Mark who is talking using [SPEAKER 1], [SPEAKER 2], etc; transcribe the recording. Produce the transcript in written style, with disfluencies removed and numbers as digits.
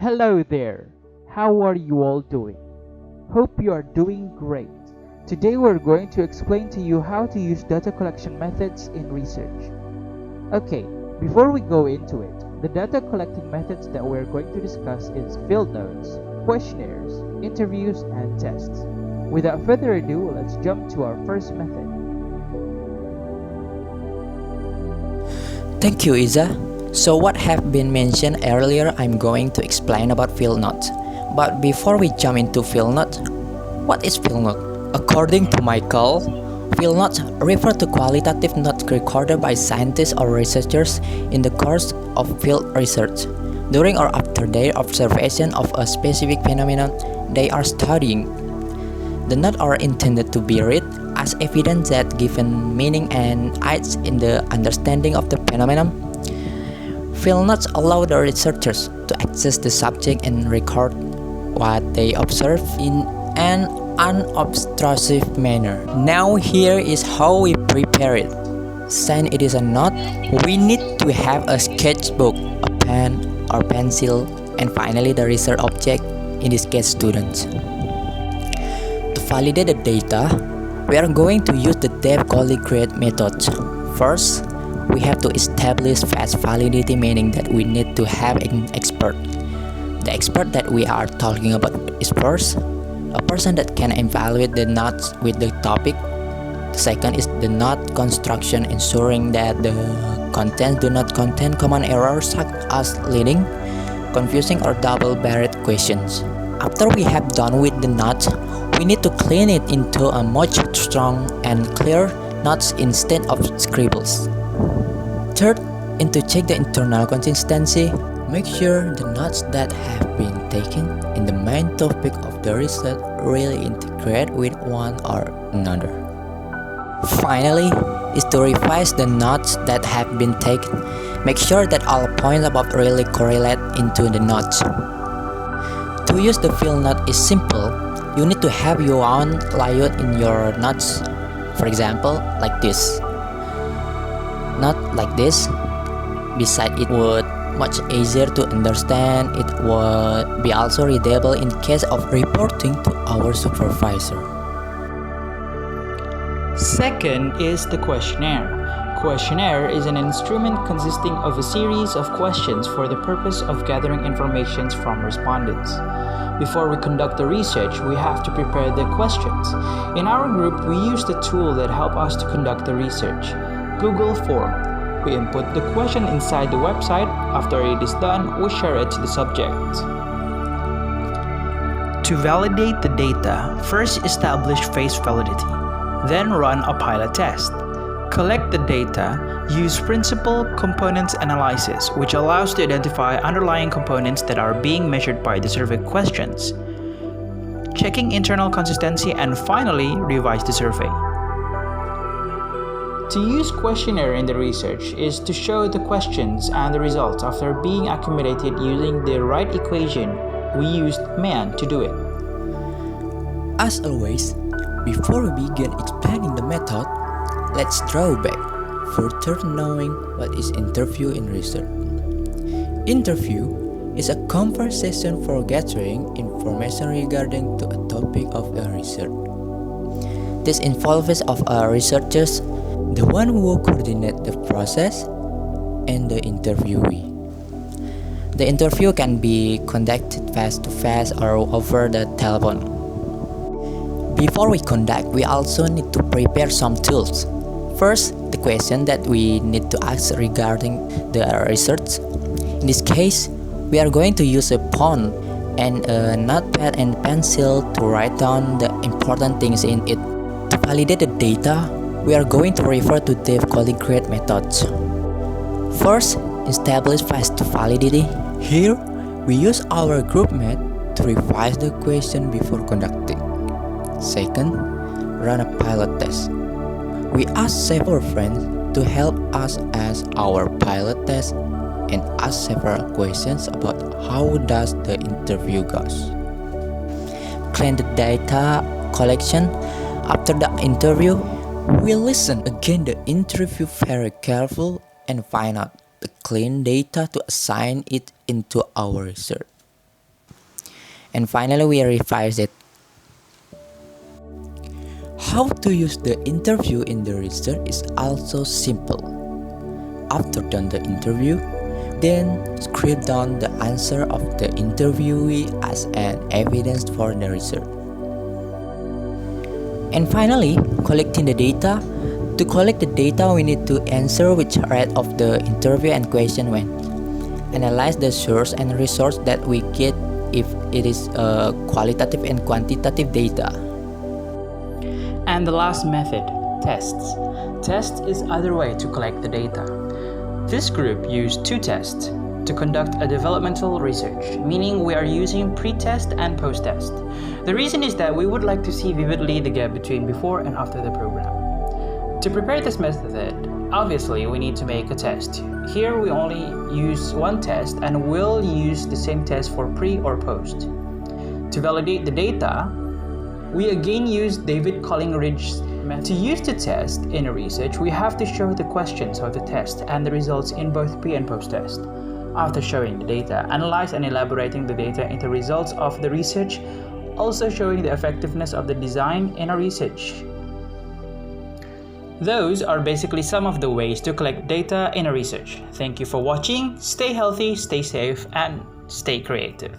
[SPEAKER 1] Hello there! How are you all doing? Hope you are doing great. Today we're going to explain to you how to use data collection methods in research. Okay, before we go into it, the data collecting methods that we're going to discuss is field notes, questionnaires, interviews, and tests. Without further ado, let's jump to our first method.
[SPEAKER 2] Thank you, Izzah. So what have been mentioned earlier, I'm going to explain about field notes. But before we jump into field notes, what is field note? According to Michael, field notes refer to qualitative notes recorded by scientists or researchers in the course of field research. During or after their observation of a specific phenomenon they are studying. The notes are intended to be read as evidence that given meaning and aids in the understanding of the phenomenon. Field notes allow the researchers to access the subject and record what they observe in an unobtrusive manner. Now here is how we prepare it. Since it is a note, we need to have a sketchbook, a pen or pencil, and finally the research object, in this case students. To validate the data, we are going to use the depth colligrade method. First, we have to establish fast validity, meaning that we need to have an expert. The expert that we are talking about is first, a person that can evaluate the notes with the topic. The second is the note construction, ensuring that the contents do not contain common errors such as leading, confusing, or double-barreled questions. After we have done with the notes, we need to clean it into a much strong and clear notes instead of scribbles. Third, and to check the internal consistency, make sure the notes that have been taken in the main topic of the research really integrate with one or another. Finally, is to revise the notes that have been taken. Make sure that all points above really correlate into the notes. To use the field note is simple. You need to have your own layout in your notes. For example, like this. Not like this. Besides, it would much easier to understand. It would be also readable in case of reporting to our supervisor.
[SPEAKER 3] Second is the questionnaire. Questionnaire is an instrument consisting of a series of questions for the purpose of gathering information from respondents. Before we conduct the research, we have to prepare the questions. In our group, we use the tool that helps us to conduct the research, Google Form. We input the question inside the website. After it is done, we share it to the subject.
[SPEAKER 4] To validate the data, first establish face validity. Then run a pilot test. Collect the data, use principal components analysis, which allows to identify underlying components that are being measured by the survey questions. Checking internal consistency, and finally, revise the survey.
[SPEAKER 3] To use questionnaire in the research is to show the questions and the results after being accumulated using the right equation. We used man to do it.
[SPEAKER 2] As always, before we begin explaining the method, let's draw back, further knowing what is interview in research. Interview is a conversation for gathering information regarding to a topic of a research. This involves of a researchers, the one who coordinate the process, and the interviewee. The interview can be conducted face-to-face or over the telephone. Before we conduct, we also need to prepare some tools. First, the question that we need to ask regarding the research. In this case, we are going to use a pen and a notepad and pencil to write down the important things in it. To validate the data, we are going to refer to the colligrade methods. First, establish fast validity. Here, we use our group mate to revise the question before conducting. Second, run a pilot test. We ask several friends to help us as our pilot test and ask several questions about how does the interview goes. Clean the data collection. After the interview, we listen again the interview very careful and find out the clean data to assign it into our research. and finally we revise it. How to use the interview in the research is also simple. After done the interview, then script down the answer of the interviewee as an evidence for the research. And finally, collecting the data. To collect the data, we need to answer which rate of the interview and question went. Analyze the source and resource that we get if it is qualitative and quantitative data.
[SPEAKER 3] And the last method, tests. Test is other way to collect the data. This group used 2 tests to conduct a developmental research, meaning we are using pre-test and post-test. The reason is that we would like to see vividly the gap between before and after the program. To prepare this method, obviously we need to make a test. Here we only use 1 test and will use the same test for pre or post. To validate the data, we again use David Collingridge's method. To use the test in a research, we have to show the questions of the test and the results in both pre and post test. After showing the data, analyze and elaborating the data into results of the research, also showing the effectiveness of the design in a research. Those are basically some of the ways to collect data in a research. Thank you for watching. Stay healthy, stay safe, and stay creative.